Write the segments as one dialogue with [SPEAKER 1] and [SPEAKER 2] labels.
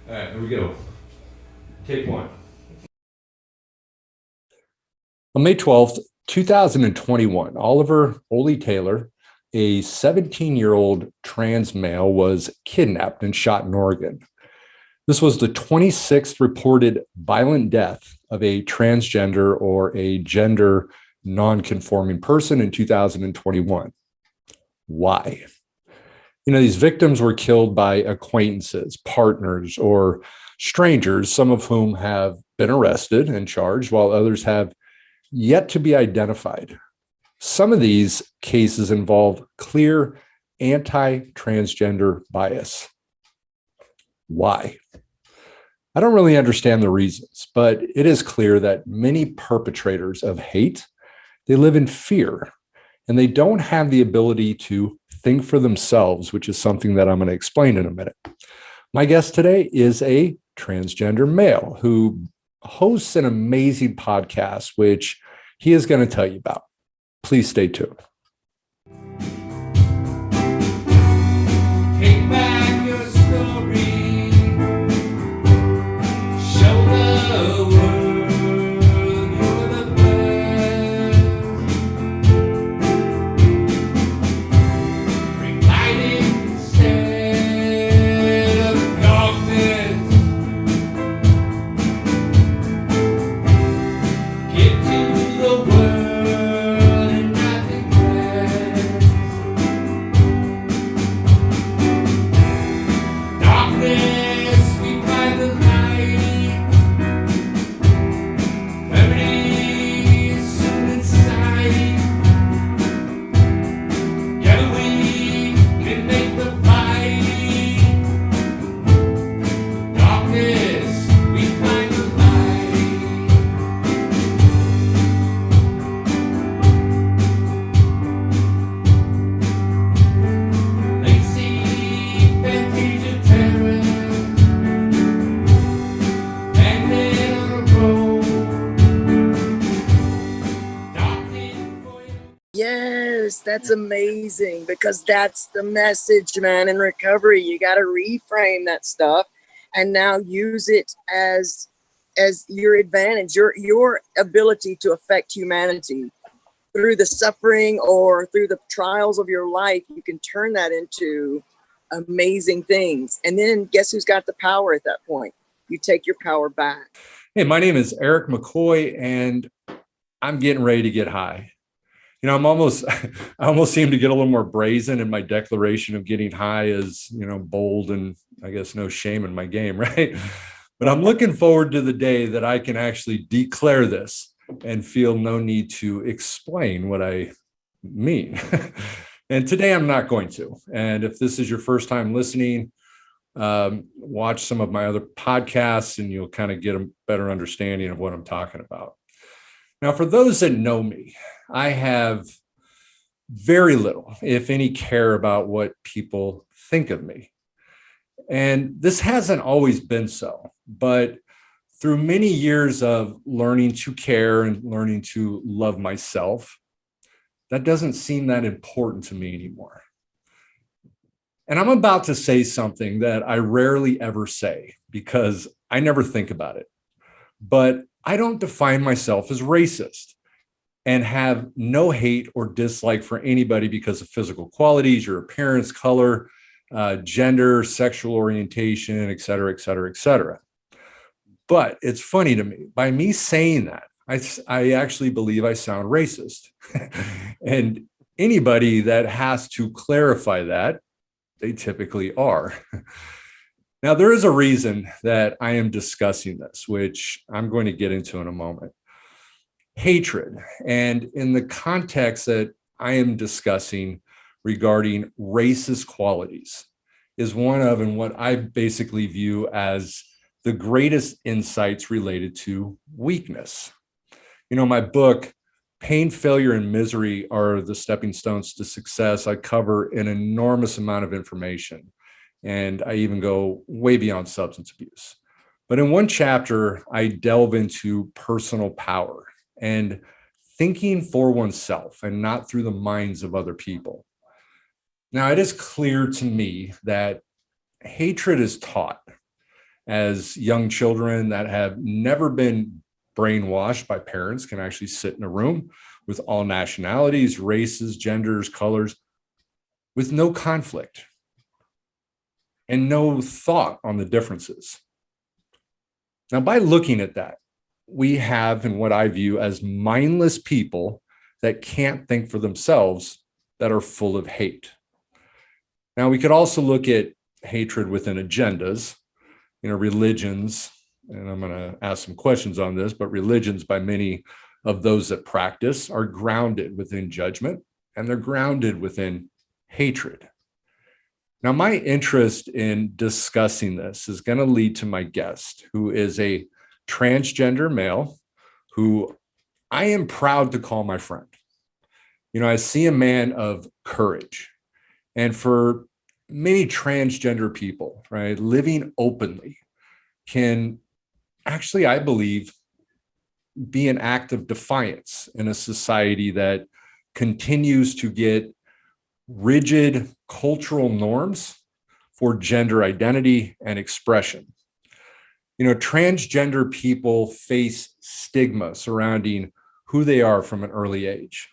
[SPEAKER 1] All right, here we go. Take one. On May 12th, 2021, Oliver Oley Taylor, a 17-year-old trans male, was kidnapped and shot in Oregon. This was the 26th reported violent death of a transgender or a gender non-conforming person in 2021. Why? These victims were killed by acquaintances, partners, or strangers, some of whom have been arrested and charged, while others have yet to be identified. Some of these cases involve clear anti-transgender bias. Why? I don't really understand the reasons, but it is clear that many perpetrators of hate, they live in fear, and they don't have the ability to think for themselves, which is something that I'm going to explain in a minute. My guest today is a transgender male who hosts an amazing podcast, which he is going to tell you about. Please stay tuned. Take back your story. Show the world you're the best. Bring light instead of darkness. Get to the world and nothing less. Darkness, we find the light. Clarity is soon in sight. Together we can make the fight. Darkness, we find the light. Lacy, Fantasia, Terror, magnet on a roll. Darkened for you.
[SPEAKER 2] Yes, that's amazing because that's the message, man. In recovery, you got to reframe that stuff and now use it as your advantage, your ability to affect humanity through the suffering or through the trials of your life. You can turn that into amazing things. And then guess who's got the power at that point? You take your power back.
[SPEAKER 1] Hey, my name is Eric McCoy, and I'm getting ready to get high. I almost seem to get a little more brazen in my declaration of getting high as, bold and I guess no shame in my game, right? But I'm looking forward to the day that I can actually declare this and feel no need to explain what I mean. And today I'm not going to. And if this is your first time listening, watch some of my other podcasts and you'll kind of get a better understanding of what I'm talking about. Now, for those that know me, I have very little, if any, care about what people think of me. And this hasn't always been so, but through many years of learning to care and learning to love myself, that doesn't seem that important to me anymore. And I'm about to say something that I rarely ever say because I never think about it. But I don't define myself as racist and have no hate or dislike for anybody because of physical qualities, your appearance, color, gender, sexual orientation, et cetera, et cetera, et cetera. But it's funny to me, by me saying that, I actually believe I sound racist. And anybody that has to clarify that, they typically are. Now, there is a reason that I am discussing this, which I'm going to get into in a moment. Hatred, and in the context that I am discussing regarding racist qualities, is one of, and what I basically view as the greatest insights related to weakness. My book, Pain, Failure, and Misery Are the Stepping Stones to Success, I cover an enormous amount of information. And I even go way beyond substance abuse. But in one chapter, I delve into personal power and thinking for oneself and not through the minds of other people. Now, it is clear to me that hatred is taught. as young children that have never been brainwashed by parents can actually sit in a room with all nationalities, races, genders, colors, with no conflict and no thought on the differences. Now, by looking at that, we have in what I view as mindless people that can't think for themselves, that are full of hate. Now, we could also look at hatred within agendas, religions, and I'm going to ask some questions on this, but religions by many of those that practice are grounded within judgment, and they're grounded within hatred. Now, my interest in discussing this is going to lead to my guest, who is a transgender male who I am proud to call my friend. I see a man of courage. And for many transgender people, right, living openly can actually, I believe, be an act of defiance in a society that continues to get rigid cultural norms for gender identity and expression. Transgender people face stigma surrounding who they are from an early age,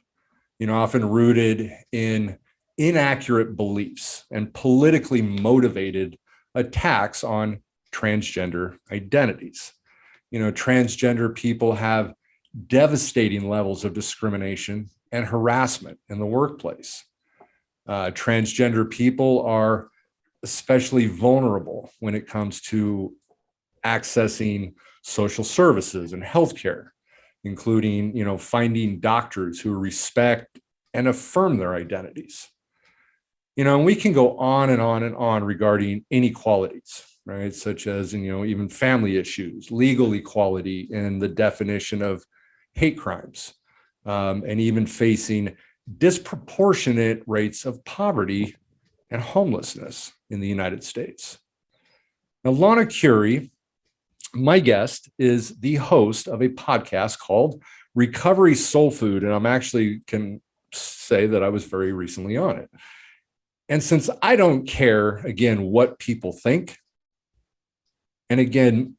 [SPEAKER 1] often rooted in inaccurate beliefs and politically motivated attacks on transgender identities. Transgender people have devastating levels of discrimination and harassment in the workplace. Transgender people are especially vulnerable when it comes to accessing social services and healthcare, including, finding doctors who respect and affirm their identities. And we can go on and on and on regarding inequalities, right? Such as, even family issues, legal equality in the definition of hate crimes, and even facing disproportionate rates of poverty and homelessness in the United States. Now, Lona Currie, my guest, is the host of a podcast called Recovery Soulfood, and I'm actually can say that I was very recently on it. And since I don't care, again, what people think, and again,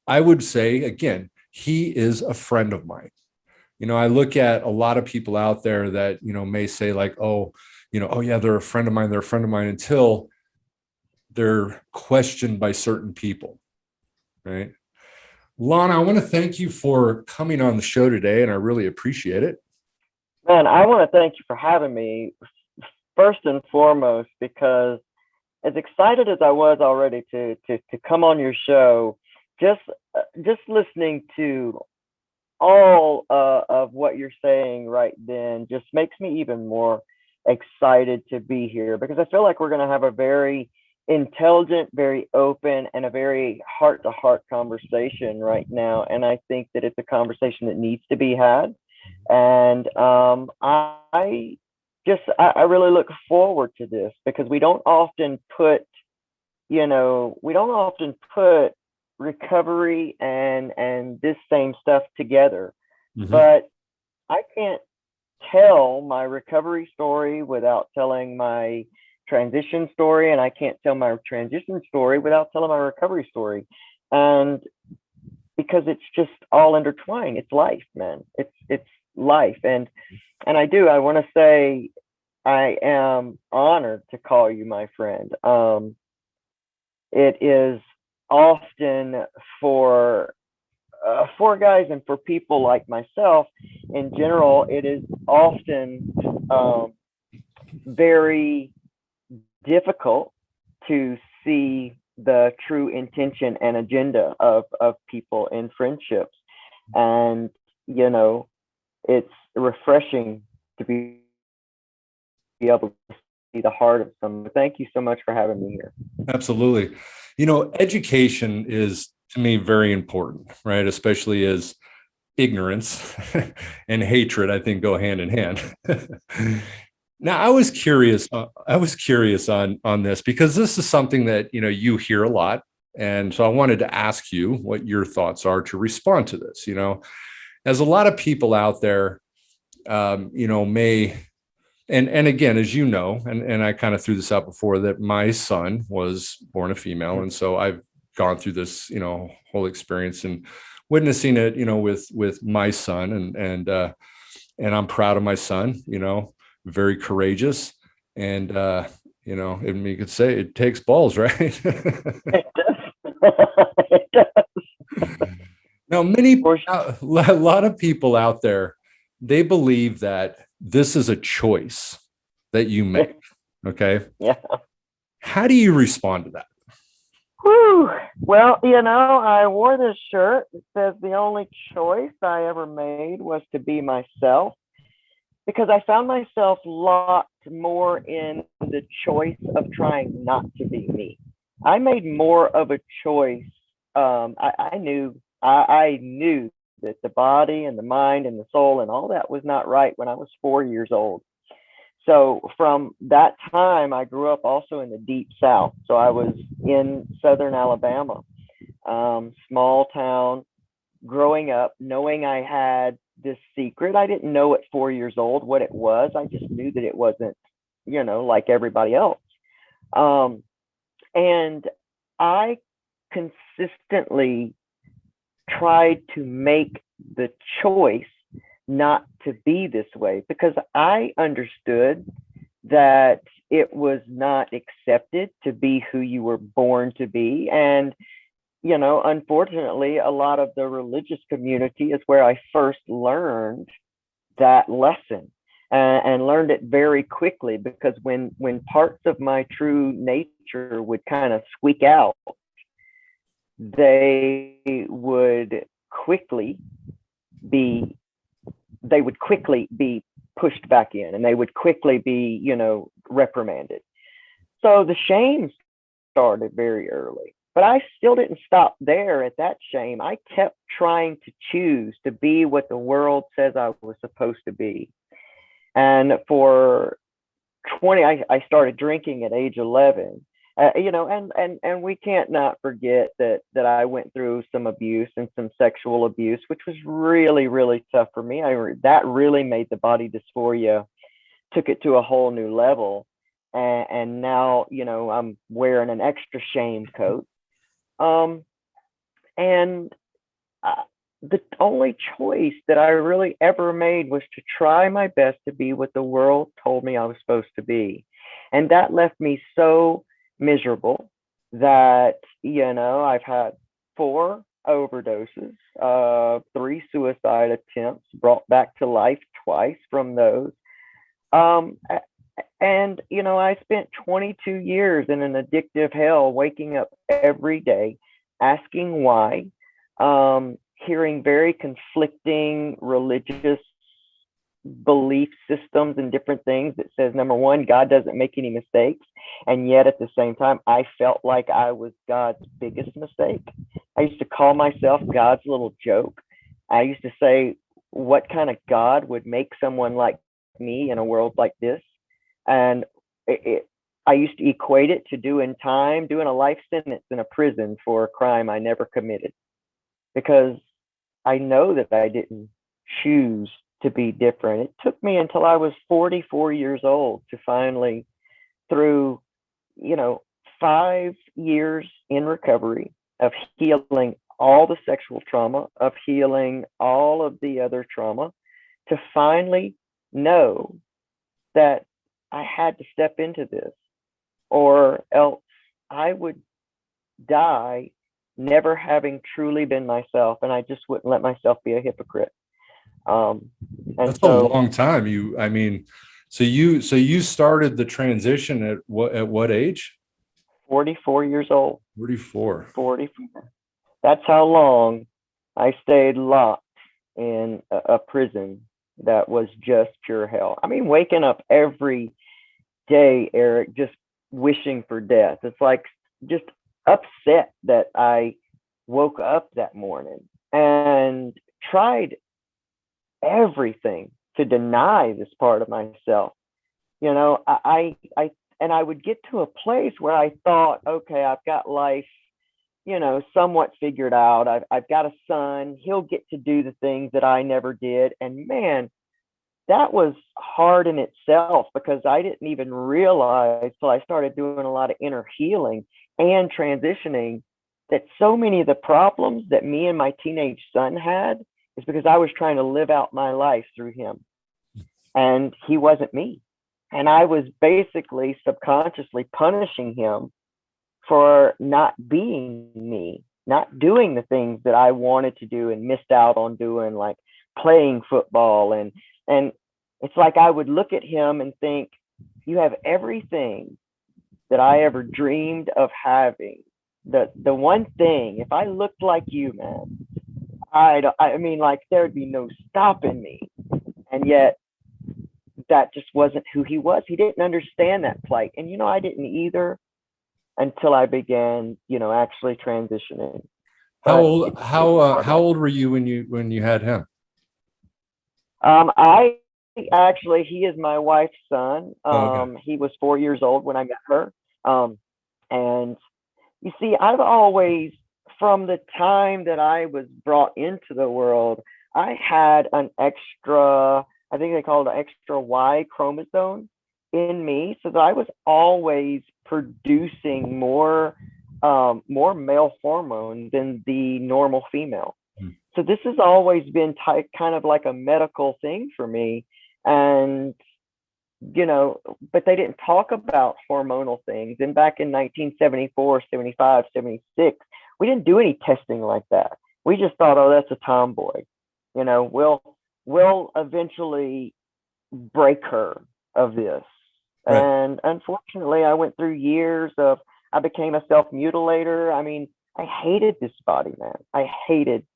[SPEAKER 1] I would say, again, he is a friend of mine. I look at a lot of people out there that, may say like, oh yeah, they're a friend of mine, until they're questioned by certain people, right? Lana, I want to thank you for coming on the show today, and I really appreciate it.
[SPEAKER 3] Man, I want to thank you for having me, first and foremost, because as excited as I was already to come on your show, just listening to all of what you're saying right then just makes me even more excited to be here, because I feel like we're going to have a very intelligent, very open, and a very heart-to-heart conversation right now. And I think that it's a conversation that needs to be had. And I really look forward to this, because we don't often put recovery and this same stuff together. Mm-hmm. But I can't tell my recovery story without telling my transition story, and I can't tell my transition story without telling my recovery story. And because it's just all intertwined. It's life, man. It's life. And I want to say I am honored to call you my friend. It is often for guys and for people like myself in general, it is often very difficult to see the true intention and agenda of people in friendships. And, it's refreshing to be able to see the heart of someone. Thank you so much for having me here.
[SPEAKER 1] Absolutely. Education is, to me, very important, right? Especially as ignorance and hatred, I think, go hand in hand. Now, I was curious on this, because this is something that, you hear a lot. And so I wanted to ask you what your thoughts are to respond to this. As a lot of people out there, may, and again, as you know, and I kind of threw this out before, that my son was born a female. And so I've gone through this, whole experience and witnessing it, with my son, and I'm proud of my son, very courageous. And, and you could say it takes balls, right?
[SPEAKER 3] It does. It does.
[SPEAKER 1] Now, a lot of people out there, they believe that this is a choice that you make. Okay.
[SPEAKER 3] Yeah.
[SPEAKER 1] How do you respond to that?
[SPEAKER 3] Whew. Well, I wore this shirt that says the only choice I ever made was to be myself, because I found myself locked more in the choice of trying not to be me. I made more of a choice. I knew that the body and the mind and the soul and all that was not right when I was 4 years old. So from that time, I grew up also in the deep South. So I was in Southern Alabama, small town, growing up, knowing I had this secret. I didn't know at 4 years old what it was. I just knew that it wasn't, like everybody else. And I consistently tried to make the choice not to be this way, because I understood that it was not accepted to be who you were born to be. And, unfortunately, a lot of the religious community is where I first learned that lesson, and learned it very quickly, because when parts of my true nature would kind of squeak out, they would quickly be pushed back in, and they would quickly be, reprimanded. So the shame started very early, but I still didn't stop there at that shame. I kept trying to choose to be what the world says I was supposed to be. And for I started drinking at age 11. And we can't not forget that I went through some abuse and some sexual abuse, which was really, really tough for me. That really made the body dysphoria, took it to a whole new level. And now, I'm wearing an extra shame coat. And the only choice that I really ever made was to try my best to be what the world told me I was supposed to be. And that left me so miserable that, I've had 4 overdoses, 3 suicide attempts, brought back to life twice from those. And, I spent 22 years in an addictive hell, waking up every day, asking why, hearing very conflicting religious belief systems and different things that says, number one, God doesn't make any mistakes. And yet at the same time, I felt like I was God's biggest mistake. I used to call myself God's little joke. I used to say, what kind of God would make someone like me in a world like this? And I used to equate it to doing a life sentence in a prison for a crime I never committed, because I know that I didn't choose to be different. It took me until I was 44 years old to finally, through 5 years in recovery, of healing all the sexual trauma, of healing all of the other trauma, to finally know that I had to step into this, or else I would die never having truly been myself, and I just wouldn't let myself be a hypocrite.
[SPEAKER 1] That's a long time. So you started the transition at what age?
[SPEAKER 3] 44 years old.
[SPEAKER 1] 44.
[SPEAKER 3] 44. That's how long I stayed locked in a prison that was just pure hell. Waking up every day, Eric, just wishing for death. It's like just upset that I woke up that morning, and tried everything to deny this part of myself. I would get to a place where I thought, okay, I've got life, somewhat figured out. I've got a son. He'll get to do the things that I never did. And man, that was hard in itself, because I didn't even realize till I started doing a lot of inner healing and transitioning that so many of the problems that me and my teenage son had is because I was trying to live out my life through him, and he wasn't me. And I was basically subconsciously punishing him for not being me, not doing the things that I wanted to do and missed out on doing, like playing football. And it's like I would look at him and think, you have everything that I ever dreamed of having. The one thing, if I looked like you, man, I mean, like, there'd be no stopping me. And yet that just wasn't who he was. He didn't understand that plight. And, I didn't either until I began, actually transitioning.
[SPEAKER 1] How old were you when you had him?
[SPEAKER 3] I actually, he is my wife's son.
[SPEAKER 1] Okay.
[SPEAKER 3] He was 4 years old when I met her. And you see, I've always, from the time that I was brought into the world, I had an extra, I think they call it an extra Y chromosome in me, so that I was always producing more male hormones than the normal female. So this has always been kind of like a medical thing for me. And, but they didn't talk about hormonal things. And back in 1974, 75, 76, we didn't do any testing like that. We just thought, oh, that's a tomboy. We'll eventually break her of this. Right. And unfortunately, I went through years of, I became a self-mutilator. I mean, I hated this body, man. I hated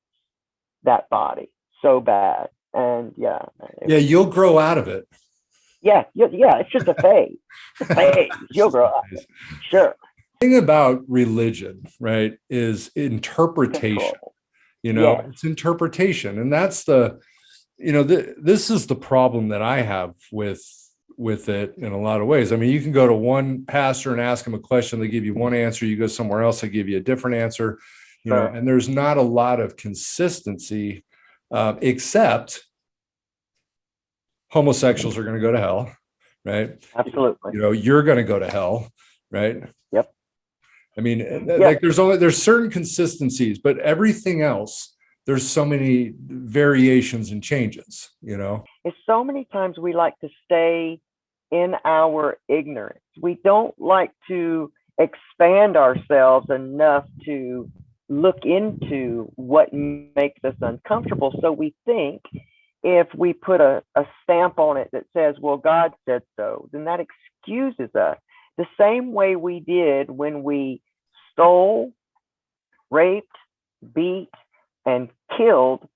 [SPEAKER 3] that body so bad. And yeah,
[SPEAKER 1] you'll grow out of it.
[SPEAKER 3] Yeah, it's just a phase. You'll grow out of it. Sure.
[SPEAKER 1] The thing about religion, right, is interpretation.
[SPEAKER 3] Yes.
[SPEAKER 1] It's interpretation, and that's this is the problem that I have with it in a lot of ways. I mean, you can go to one pastor and ask him a question, they give you one answer. You go somewhere else, they give you a different answer. And there's not a lot of consistency, except homosexuals are going to go to hell, right?
[SPEAKER 3] Absolutely.
[SPEAKER 1] You're going to go to hell, right?
[SPEAKER 3] Yep.
[SPEAKER 1] I mean, like there's certain consistencies, but everything else, there's so many variations and changes,
[SPEAKER 3] It's so many times we like to stay in our ignorance. We don't like to expand ourselves enough to look into what makes us uncomfortable. So we think if we put a stamp on it that says, well, God said so, then that excuses us. The same way we did when we stole, raped, beat, and killed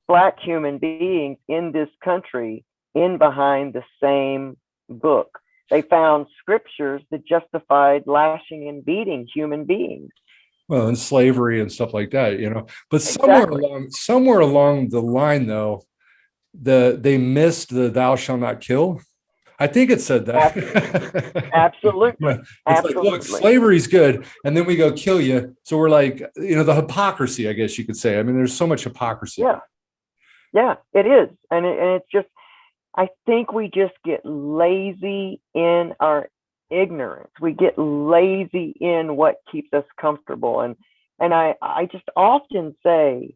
[SPEAKER 3] Black human beings in this country in behind the same book. They found scriptures that justified lashing and beating human beings.
[SPEAKER 1] Well, and slavery and stuff like that, But
[SPEAKER 3] Exactly.
[SPEAKER 1] somewhere along the line, though, they missed the "thou shalt not kill." I think it said that.
[SPEAKER 3] Absolutely.
[SPEAKER 1] It's
[SPEAKER 3] Absolutely.
[SPEAKER 1] like, look, slavery's good, and then we go kill you. So we're like, the hypocrisy, I guess you could say. I mean, there's so much hypocrisy.
[SPEAKER 3] Yeah, it is, and it's just, I think we just get lazy in our ignorance. We get lazy in what keeps us comfortable, and I just often say,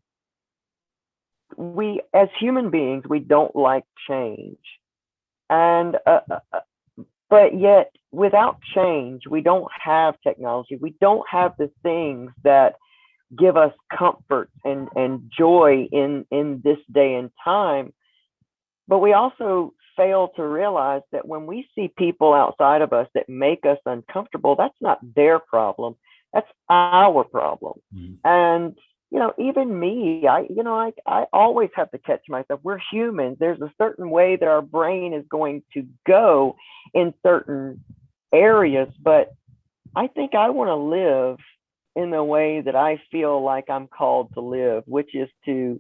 [SPEAKER 3] we as human beings, we don't like change, and but yet without change, we don't have technology. We don't have the things that give us comfort and joy in this day and time. But we also fail to realize that when we see people outside of us that make us uncomfortable, that's not their problem. That's our problem. Mm-hmm. And, even me, I always have to catch myself. We're humans. There's a certain way that our brain is going to go in certain areas, but I think I want to live in the way that I feel like I'm called to live, which is to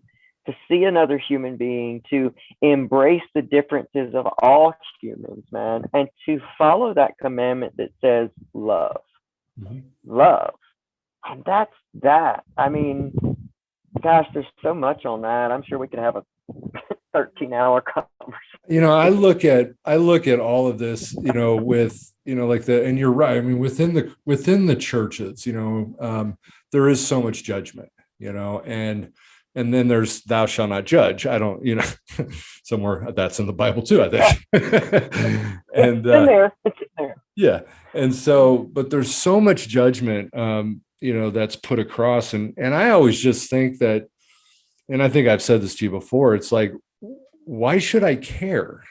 [SPEAKER 3] see another human being, to embrace the differences of all humans, man, and to follow that commandment that says love. Mm-hmm. Love. And that's that. I mean, gosh, there's so much on that. I'm sure we could have a 13-hour conversation.
[SPEAKER 1] I look at all of this, with, like and you're right. I mean, within the churches, there is so much judgment, and then there's thou shalt not judge. I don't, somewhere that's in the Bible too, I think. And
[SPEAKER 3] It's in there.
[SPEAKER 1] yeah. And so, but there's so much judgment, that's put across. And I always just think that, and I think I've said this to you before, it's like, why should I care?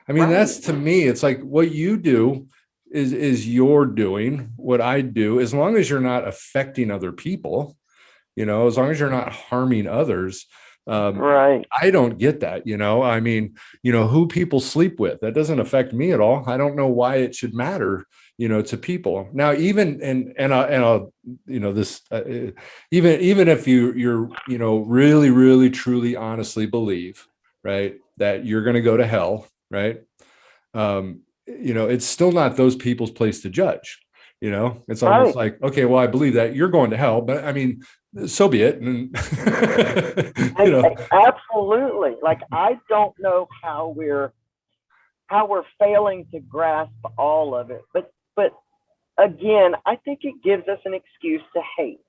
[SPEAKER 1] I mean, that's, to me, it's like what you do is you're doing. What I do, as long as you're not affecting other people, as long as you're not harming others.
[SPEAKER 3] Right.
[SPEAKER 1] I don't get that, I mean, who people sleep with, that doesn't affect me at all. I don't know why it should matter, to people. Now, even, I'll, this, even if you're, really, really, truly, honestly believe, right, that you're going to go to hell, right? It's still not those people's place to judge. It's almost like, okay, well, I believe that you're going to hell, but I mean, so be it. And,
[SPEAKER 3] absolutely. Like, I don't know how we're failing to grasp all of it, but again, I think it gives us an excuse to hate.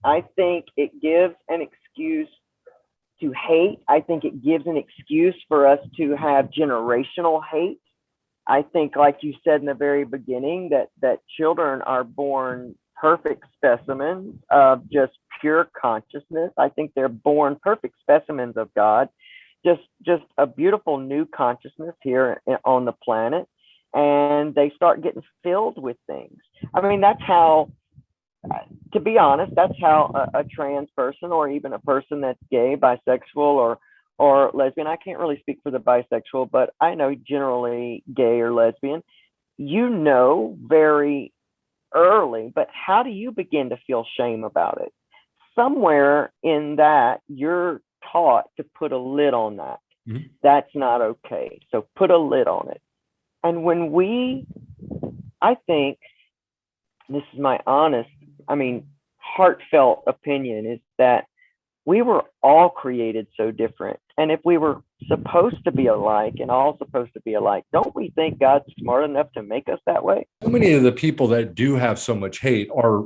[SPEAKER 3] I think it gives an excuse to hate. I think it gives an excuse for us to have generational hate. I think, like you said in the very beginning, that children are born perfect specimens of just pure consciousness. I think they're born perfect specimens of God, just a beautiful new consciousness here on the planet. And they start getting filled with things. I mean, that's how, to be honest, that's how a trans person, or even a person that's gay, bisexual, or lesbian, I can't really speak for the bisexual, but I know generally gay or lesbian, very early, but how do you begin to feel shame about it? Somewhere in that, you're taught to put a lid on that. Mm-hmm. That's not okay. So put a lid on it. And I think, this is my honest, heartfelt opinion, is that we were all created so different. And if we were supposed to be alike and all supposed to be alike, don't we think God's smart enough to make us that way?
[SPEAKER 1] So many of the people that do have so much hate are,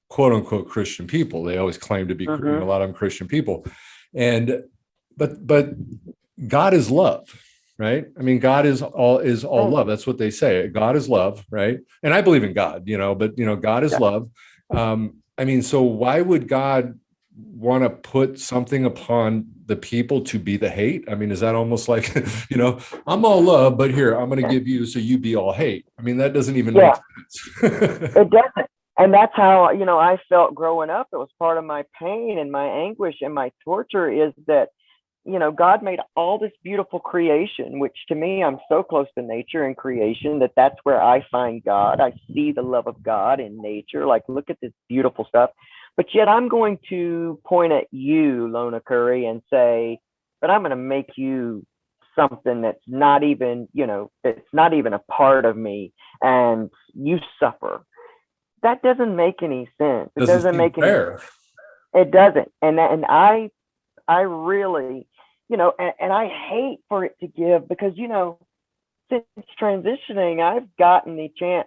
[SPEAKER 1] quote unquote Christian people. They always claim to be, a lot of them Christian people. But God is love, right? I mean, God is all love. That's what they say. God is love, right? And I believe in God, but God is love. So why would God want to put something upon the people to be the hate? I mean, is that almost like, I'm all love, but here, I'm going to give you, so you be all hate. I mean, that doesn't even make sense.
[SPEAKER 3] It doesn't. And that's how, I felt growing up. It was part of my pain and my anguish and my torture, is that, God made all this beautiful creation, which to me, I'm so close to nature and creation that's where I find God. I see the love of God in nature. Like, look at this beautiful stuff. But yet I'm going to point at you, Lona Currie, and say, but I'm going to make you something that's not even, it's not even a part of me, and you suffer. That doesn't make any sense. It doesn't make any sense. It doesn't. And I really, and I hate for it to give, because, since transitioning, I've gotten the chance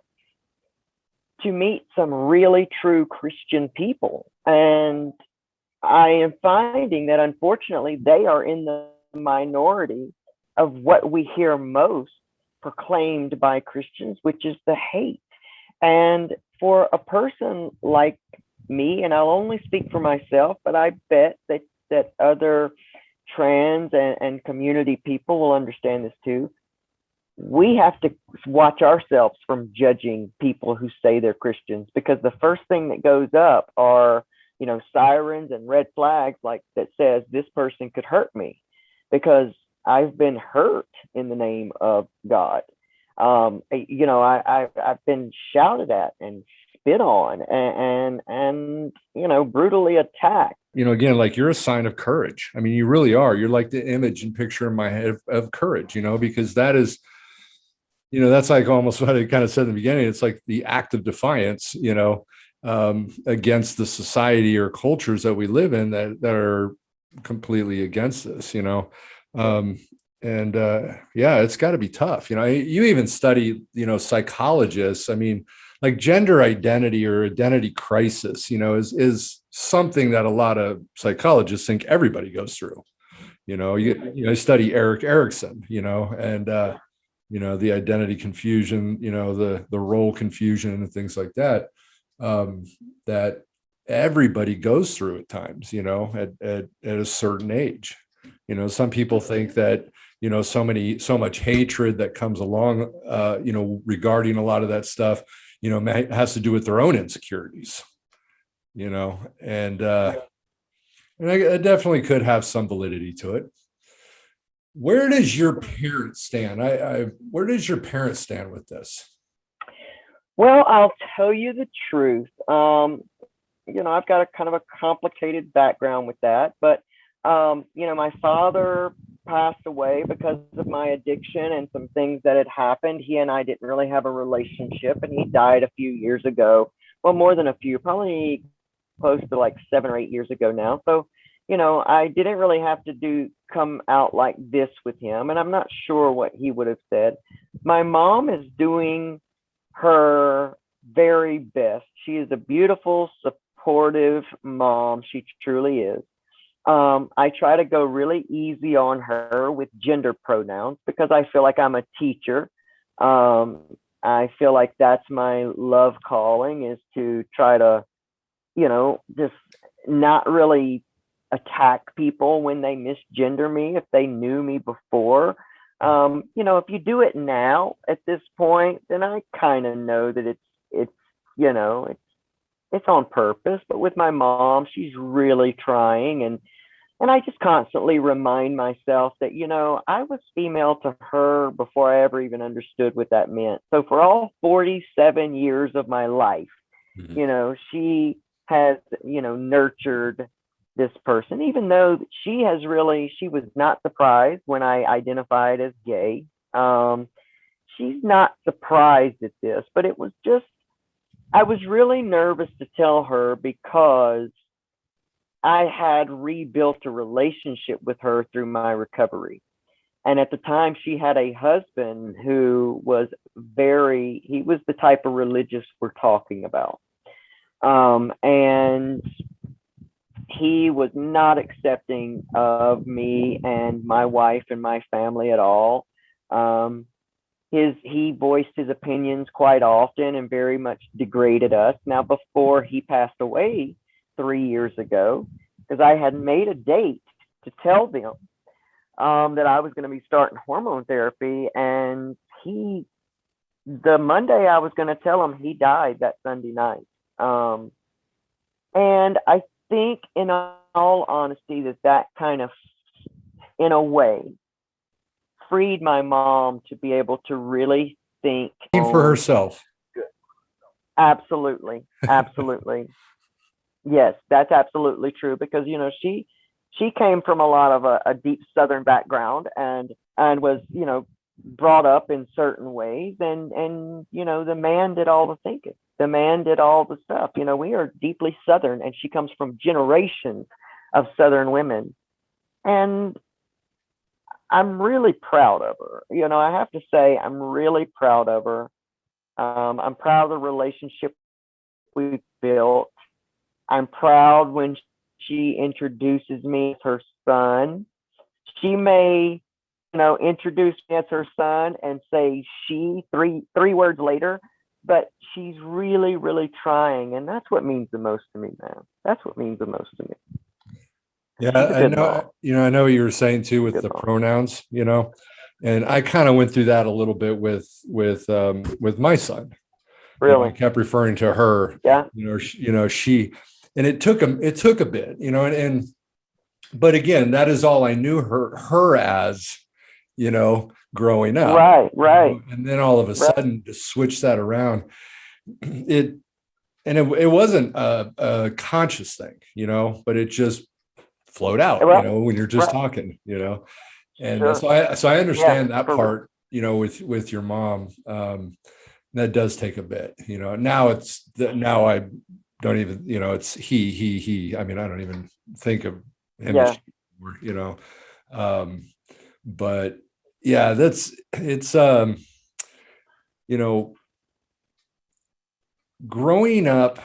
[SPEAKER 3] to meet some really true Christian people. And I am finding that, unfortunately, they are in the minority of what we hear most proclaimed by Christians, which is the hate. And for a person like me, and I'll only speak for myself, but I bet that other trans and community people will understand this too. We have to watch ourselves from judging people who say they're Christians, because the first thing that goes up are, sirens and red flags, like that says this person could hurt me because I've been hurt in the name of God. I've been shouted at and spit on and brutally attacked.
[SPEAKER 1] Again, like, you're a sign of courage. I mean, you really are. You're like the image and picture in my head of courage, because that is, that's like almost what I kind of said in the beginning. It's like the act of defiance, against the society or cultures that we live in that are completely against this, yeah, it's got to be tough. You even study, psychologists. I mean, like gender identity or identity crisis, is something that a lot of psychologists think everybody goes through. I study Eric Erickson, and the identity confusion, the role confusion and things like that, that everybody goes through at times, at a certain age. Some people think that, so much hatred that comes along, regarding a lot of that stuff, has to do with their own insecurities, and it definitely could have some validity to it. Where does your parents stand? Where does your parents stand with this?
[SPEAKER 3] Well, I'll tell you the truth. I've got a kind of a complicated background with that, but my father passed away because of my addiction and some things that had happened. He and I didn't really have a relationship, and he died a few years ago. Well, more than a few, probably close to like 7 or 8 years ago now. So, I didn't really have to come out like this with him, and I'm not sure what he would have said. My mom is doing her very best. She is a beautiful, supportive mom. She truly is. I try to go really easy on her with gender pronouns because I feel like I'm a teacher. I feel like that's my love calling, is to try to, just not really attack people when they misgender me, if they knew me before. If you do it now at this point, then I kind of know that it's on purpose. But with my mom, she's really trying, and I just constantly remind myself that, I was female to her before I ever even understood what that meant. So for all 47 years of my life, she has, nurtured this person, even though she was not surprised when I identified as gay. She's not surprised at this, but I was really nervous to tell her because I had rebuilt a relationship with her through my recovery. And at the time, she had a husband who was he was the type of religious we're talking about. And he was not accepting of me and my wife and my family at all. He voiced his opinions quite often and very much degraded us. Now, before he passed away 3 years ago, because I had made a date to tell them that I was going to be starting hormone therapy, and the Monday I was going to tell him, he died that Sunday night. And I think, in all honesty, that kind of, in a way, freed my mom to be able to really think
[SPEAKER 1] for herself.
[SPEAKER 3] Absolutely. Yes, that's absolutely true, because she came from a lot of a deep Southern background and was brought up in certain ways, and the man did all the thinking. The man did all the stuff. We are deeply Southern, and she comes from generations of Southern women, and I'm really proud of her. I have to say, I'm really proud of her. I'm proud of the relationship we built. I'm proud when she introduces me as her son. She may, introduce me as her son and say she three words later, but she's really, really trying. And that's what means the most to me, man. That's what means the most to me.
[SPEAKER 1] Yeah, I know, I know what you were saying too with the pronouns, and I kind of went through that a little bit with my son.
[SPEAKER 3] Really?
[SPEAKER 1] I kept referring to her.
[SPEAKER 3] Yeah.
[SPEAKER 1] She, and it took a bit, but again, that is all I knew her as, growing up.
[SPEAKER 3] Right.
[SPEAKER 1] And then all of a sudden to switch that around, it wasn't a conscious thing, but it just flowed out, when you're just talking, and
[SPEAKER 3] Sure.
[SPEAKER 1] so I understand that part, with your mom. That does take a bit, now I don't even, it's he, I mean, I don't even think of him, but Yeah, it's you know, growing up,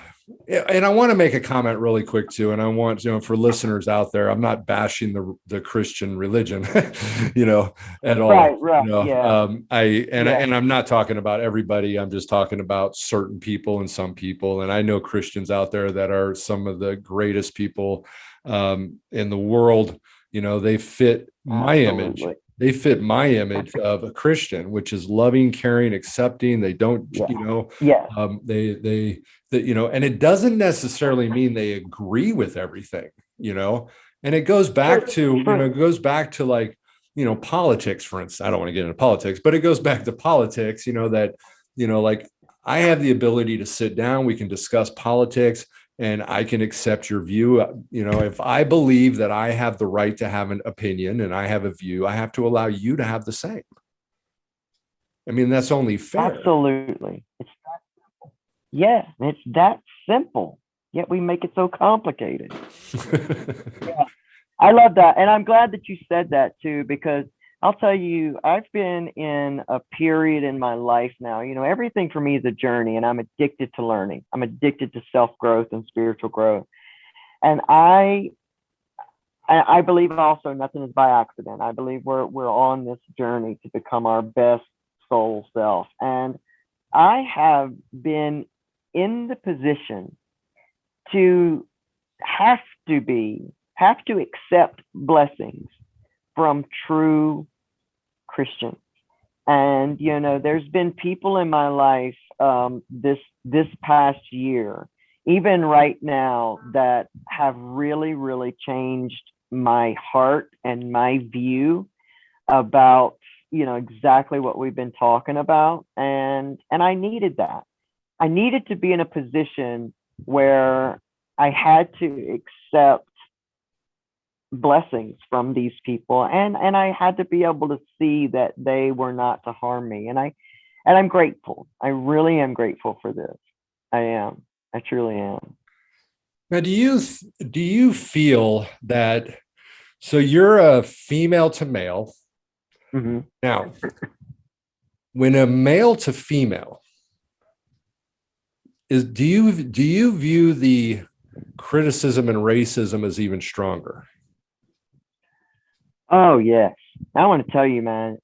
[SPEAKER 1] and I want to make a comment really quick too, and I want, for listeners out there, I'm not bashing the Christian religion, at all.
[SPEAKER 3] Right, yeah,
[SPEAKER 1] And I'm not talking about everybody. I'm just talking about certain people and some people. And I know Christians out there that are some of the greatest people in the world. They fit my image.
[SPEAKER 3] absolutely.
[SPEAKER 1] They fit my image of a Christian, which is loving, caring, accepting. They don't,
[SPEAKER 3] Yeah, yeah,
[SPEAKER 1] they that, and it doesn't necessarily mean they agree with everything, and it goes back to,
[SPEAKER 3] true.
[SPEAKER 1] like, politics, for instance. I don't want to get into politics, but it goes back to politics, that, like, I have the ability to sit down, we can discuss politics, and I can accept your view. If I believe that I have the right to have an opinion and I have a view, I have to allow you to have the same. I mean, that's only fair.
[SPEAKER 3] Absolutely. It's that simple. Yet we make it so complicated. Yeah, I love that. And I'm glad that you said that too, because I'll tell you, I've been in a period in my life now. Everything for me is a journey, and I'm addicted to learning. I'm addicted to self-growth and spiritual growth. And I believe also nothing is by accident. I believe we're on this journey to become our best soul self. And I have been in the position to have have to accept blessings from true Christians. And there's been people in my life this past year, even right now, that have really, really changed my heart and my view about exactly what we've been talking about. And I needed that. I needed to be in a position where I had to accept blessings from these people, and I had to be able to see that they were not to harm me. And I'm grateful. I really am grateful for this. I am. I truly am.
[SPEAKER 1] Now, do you feel that, so you're a female to male.
[SPEAKER 3] Mm-hmm.
[SPEAKER 1] Now, when a male to female do you view the criticism and racism as even stronger?
[SPEAKER 3] Oh, yes. I want to tell you, man,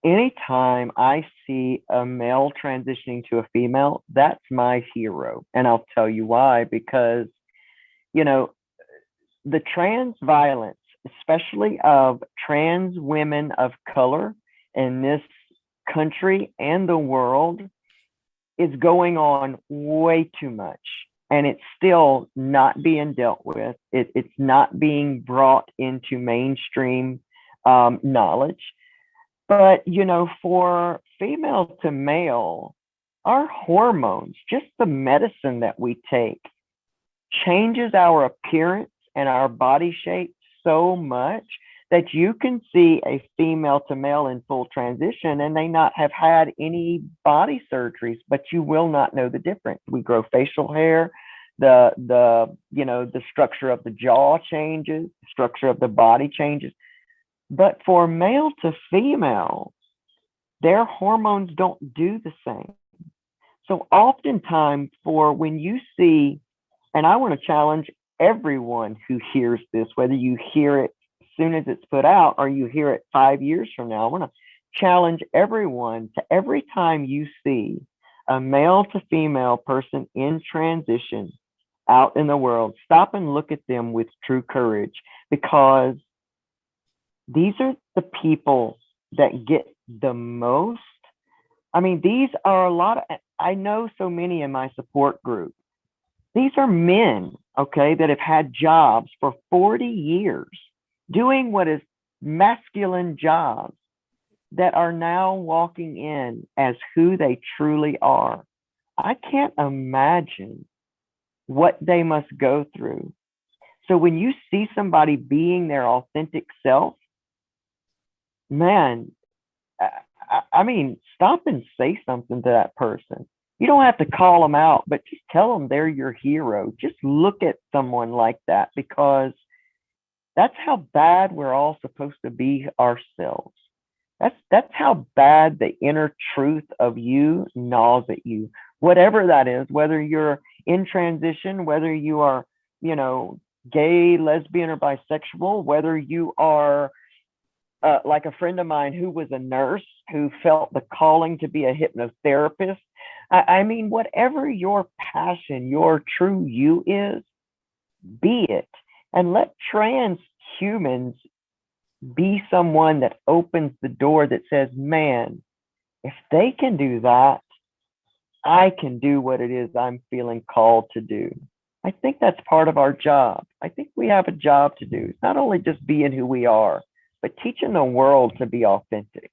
[SPEAKER 3] anytime I see a male transitioning to a female, that's my hero. And I'll tell you why, because, you know, the trans violence, especially of trans women of color in this country and the world, is going on way too much. And it's still not being dealt with. It's not being brought into mainstream knowledge. But, for female to male, our hormones, just the medicine that we take, changes our appearance and our body shape so much that you can see a female to male in full transition and they not have had any body surgeries, but you will not know the difference. We grow facial hair, the structure of the jaw changes, the structure of the body changes. But for male to female, their hormones don't do the same. So oftentimes, for when you see, and I want to challenge everyone who hears this, whether you hear it as soon as it's put out or you hear it 5 years from now, I want to challenge everyone to, every time you see a male to female person in transition out in the world, stop and look at them with true courage, because these are the people that get the most. I mean, these are a lot of, I know so many in my support group. These are men, okay, that have had jobs for 40 years doing what is masculine jobs, that are now walking in as who they truly are. I can't imagine what they must go through. So when you see somebody being their authentic self, man, I mean, stop and say something to that person. You don't have to call them out, but just tell them they're your hero. Just look at someone like that, because that's how bad we're all supposed to be ourselves. That's how bad the inner truth of you gnaws at you, whatever that is, whether you're in transition, whether you are, you know, gay, lesbian, or bisexual, whether you are like a friend of mine who was a nurse who felt the calling to be a hypnotherapist. I mean, whatever your passion, your true you is, be it. And let trans humans be someone that opens the door that says, man, if they can do that, I can do what it is I'm feeling called to do. I think that's part of our job. I think we have a job to do. It's not only just being who we are, but teaching the world to be authentic.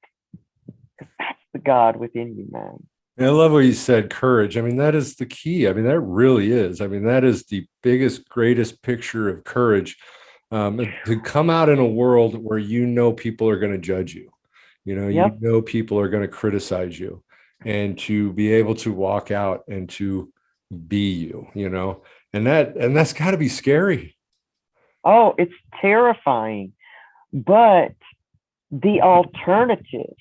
[SPEAKER 3] Because that's the God within you, man.
[SPEAKER 1] And I love what you said, courage. I mean, that is the key. I mean, that really is. I mean, that is the biggest, greatest picture of courage, to come out in a world where you know people are going to judge you. You know,
[SPEAKER 3] Yep.
[SPEAKER 1] you know people are going to criticize you, and to be able to walk out and to be you, you know, and that's got to be scary.
[SPEAKER 3] Oh, it's terrifying. But the alternative,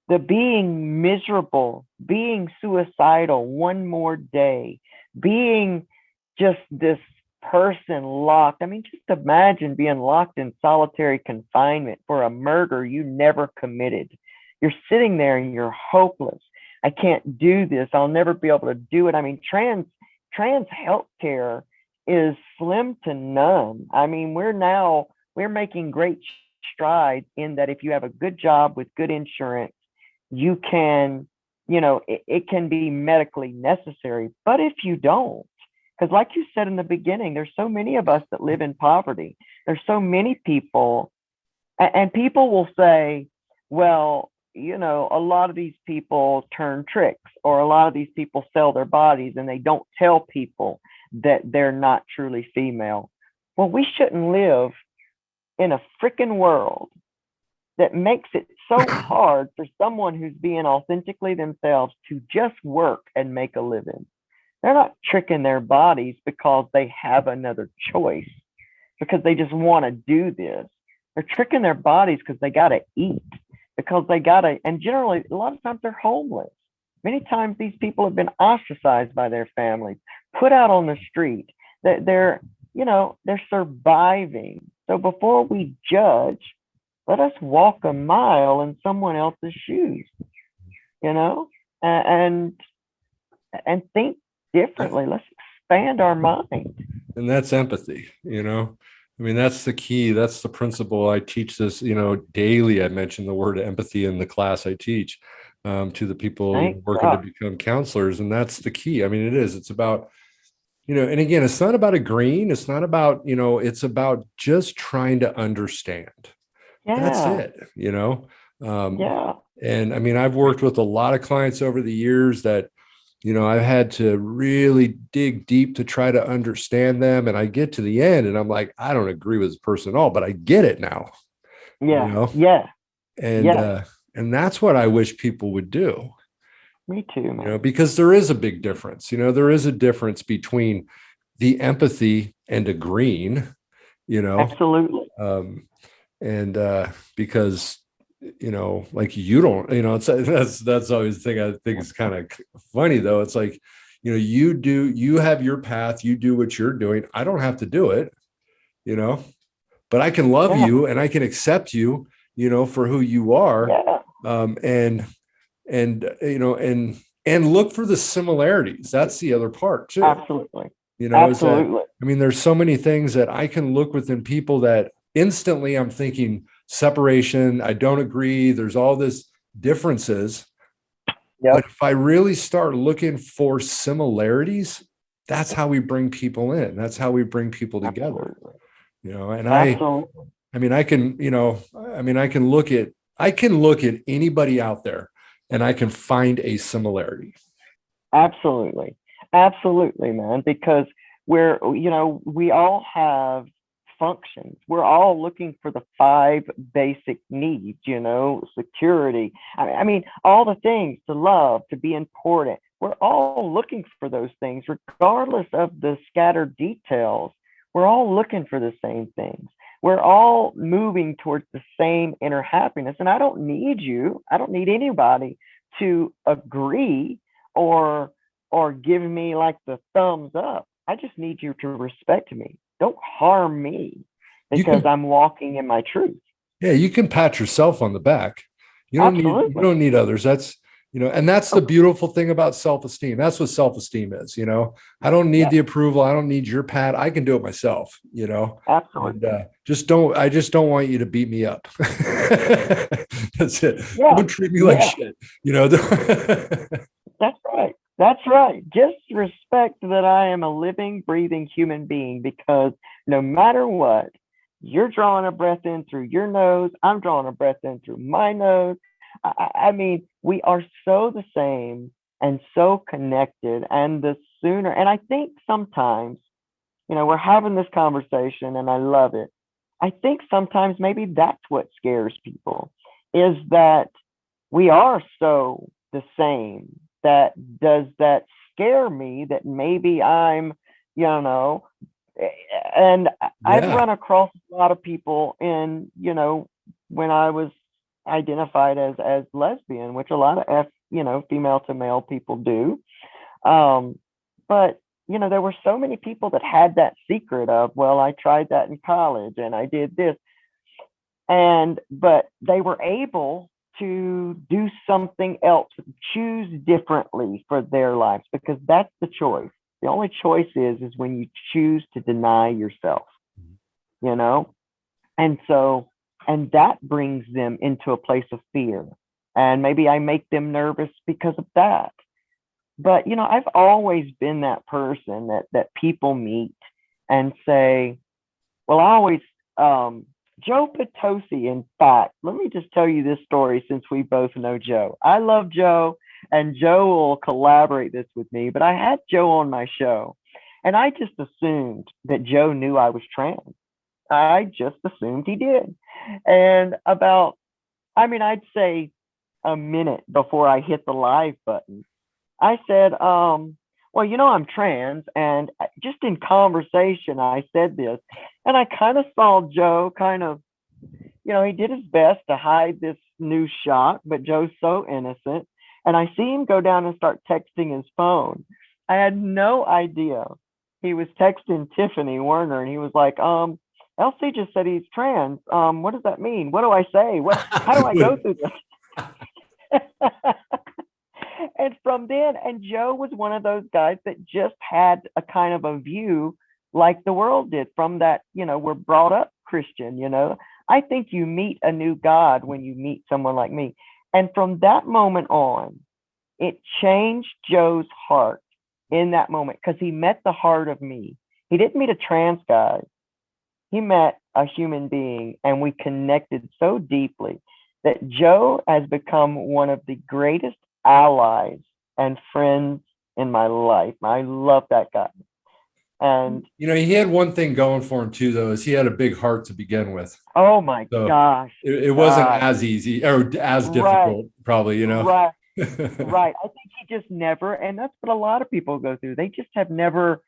[SPEAKER 3] the being miserable, being suicidal one more day, being just this person locked. I mean, just imagine being locked in solitary confinement for a murder you never committed. You're sitting there and you're hopeless. I can't do this. I'll never be able to do it. I mean, trans healthcare is slim to none. I mean, we're making great strides in that if you have a good job with good insurance, you can, you know, it can be medically necessary. But if you don't, because like you said in the beginning, there's so many of us that live in poverty. There's so many people, and people will say, well, you know, a lot of these people turn tricks, or a lot of these people sell their bodies and they don't tell people that they're not truly female. Well, we shouldn't live in a freaking world that makes it so hard for someone who's being authentically themselves to just work and make a living. They're not tricking their bodies because they have another choice, because they just want to do this. They're tricking their bodies because they got to eat, because they got to, and generally, a lot of times they're homeless. Many times these people have been ostracized by their families, put out on the street. They're you know, they're surviving. So before we judge, let us walk a mile in someone else's shoes, you know, and think differently. Let's expand our mind.
[SPEAKER 1] And that's empathy, you know. I mean, that's the key. That's the principle. I teach this, you know, daily. I mention the word empathy in the class I teach, to the people working to become counselors. And that's the key. I mean, it is. It's about, you know, and again, it's not about agreeing. It's not about, you know, it's about just trying to understand.
[SPEAKER 3] Yeah.
[SPEAKER 1] That's it, you know.
[SPEAKER 3] Yeah.
[SPEAKER 1] And I mean, I've worked with a lot of clients over the years that, you know, I've had to really dig deep to try to understand them. And I get to the end and I'm like, I don't agree with this person at all, but I get it now.
[SPEAKER 3] Yeah.
[SPEAKER 1] You know?
[SPEAKER 3] Yeah.
[SPEAKER 1] And and that's what I wish people would do.
[SPEAKER 3] Me too, man.
[SPEAKER 1] You know, because there is a big difference. You know, there is a difference between the empathy and agreeing, you know.
[SPEAKER 3] Absolutely.
[SPEAKER 1] And because, you know, like, you don't, you know, it's that's always the thing I think is kind of funny, though. It's like, you know, you have your path, you do what you're doing. I don't have to do it, you know, but I can love you and I can accept you, you know, for who you are. And you know, and look for the similarities. That's the other part too.
[SPEAKER 3] Absolutely.
[SPEAKER 1] You know, absolutely. I mean, there's so many things that I can look within people that instantly I'm thinking separation. I don't agree. There's all this differences. Yep. But if I really start looking for similarities, that's how we bring people in. That's how we bring people together. Absolutely. You know, and I mean, I can, you know, I mean, I can look at anybody out there and I can find a similarity.
[SPEAKER 3] Absolutely. Absolutely, man. Because we're, you know, we all have functions. We're all looking for the 5 basic needs, you know, security. I mean, all the things, to love, to be important. We're all looking for those things, regardless of the scattered details. We're all looking for the same things. we're all moving towards the same inner happiness. And I don't need you, I don't need anybody to agree or give me like the thumbs up. I just need you to respect me. Don't harm me because I'm walking in my truth.
[SPEAKER 1] Yeah, you can pat yourself on the back. You don't need others. That's, and that's the beautiful thing about self-esteem. That's what self-esteem is. I don't need the approval. I don't need your pat. I can do it myself,
[SPEAKER 3] Absolutely.
[SPEAKER 1] And I just don't want you to beat me up. That's it.
[SPEAKER 3] Yeah.
[SPEAKER 1] Don't treat me like shit.
[SPEAKER 3] That's right. That's right. Just respect that I am a living, breathing human being, because no matter what, you're drawing a breath in through your nose, I'm drawing a breath in through my nose. I mean, we are so the same and so connected. And the sooner, and I think sometimes, we're having this conversation and I love it. I think sometimes maybe that's what scares people, is that we are so the same. That does that scare me, that maybe I'm, and I've run across a lot of people in, when I was identified as lesbian, which a lot of female to male people do. But there were so many people that had that secret of, well, I tried that in college and I did this. But they were able to do something else, choose differently for their lives, because that's the choice. The only choice is when you choose to deny yourself, and that brings them into a place of fear. And maybe I make them nervous because of that. But, I've always been that person that people meet and say, well, I always, Joe Potosi, in fact, let me just tell you this story since we both know Joe. I love Joe, and Joe will collaborate this with me, but I had Joe on my show, and I just assumed that Joe knew I was trans. I just assumed he did. And I'd say a minute before I hit the live button, I said, well, I'm trans. And just in conversation, I said this. And I kind of saw Joe he did his best to hide this new shock, but Joe's so innocent. And I see him go down and start texting his phone. I had no idea he was texting Tiffany Werner, and he was like, LC just said he's trans. What does that mean? What do I say? How do I go through this? And from then, and Joe was one of those guys that just had a kind of a view like the world did from that, we're brought up Christian, I think you meet a new God when you meet someone like me. And from that moment on, it changed Joe's heart in that moment, because he met the heart of me. He didn't meet a trans guy. He met a human being, and we connected so deeply that Joe has become one of the greatest allies and friends in my life. I love that guy. And
[SPEAKER 1] he had one thing going for him too, though, is he had a big heart to begin with.
[SPEAKER 3] Oh my gosh.
[SPEAKER 1] It wasn't as easy or as difficult, probably,
[SPEAKER 3] Right. Right. I think he just never, and that's what a lot of people go through. They just have never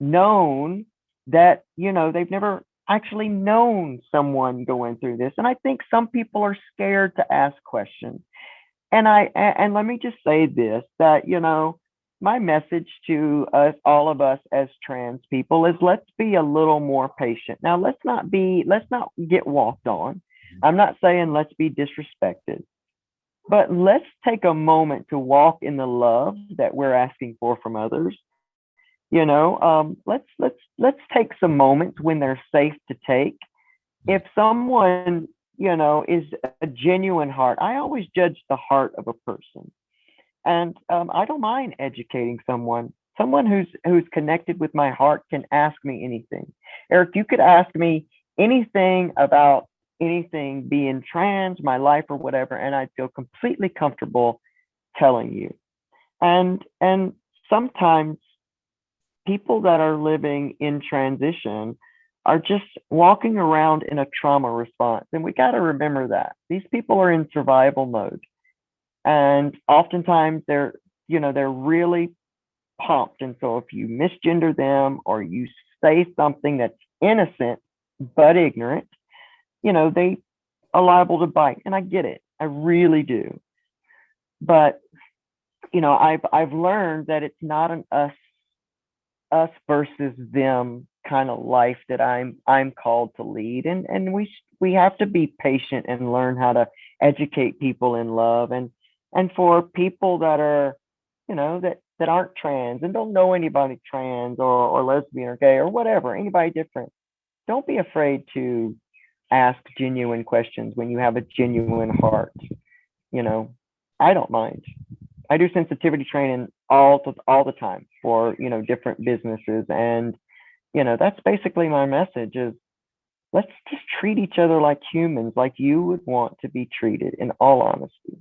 [SPEAKER 3] known that, they've never actually known someone going through this. And I think some people are scared to ask questions. And let me just say this, that, my message to us, all of us as trans people, is let's be a little more patient. Now, let's not get walked on. I'm not saying let's be disrespected, but let's take a moment to walk in the love that we're asking for from others. Let's take some moments when they're safe to take. If someone, is a genuine heart, I always judge the heart of a person. And I don't mind educating someone. Someone who's connected with my heart can ask me anything. Eric, you could ask me anything about anything, being trans, my life, or whatever, and I'd feel completely comfortable telling you. And sometimes people that are living in transition are just walking around in a trauma response. And we got to remember that these people are in survival mode. And oftentimes they're really pumped. And so if you misgender them or you say something that's innocent, but ignorant, they are liable to bite. And I get it. I really do. But, I've learned that it's not an us versus them kind of life that I'm called to lead. And we have to be patient and learn how to educate people in love. And for people that are, that aren't trans and don't know anybody trans or lesbian or gay or whatever, anybody different, don't be afraid to ask genuine questions when you have a genuine heart. I don't mind. I do sensitivity training all the time for, different businesses. And, that's basically my message is let's just treat each other like humans, like you would want to be treated, in all honesty.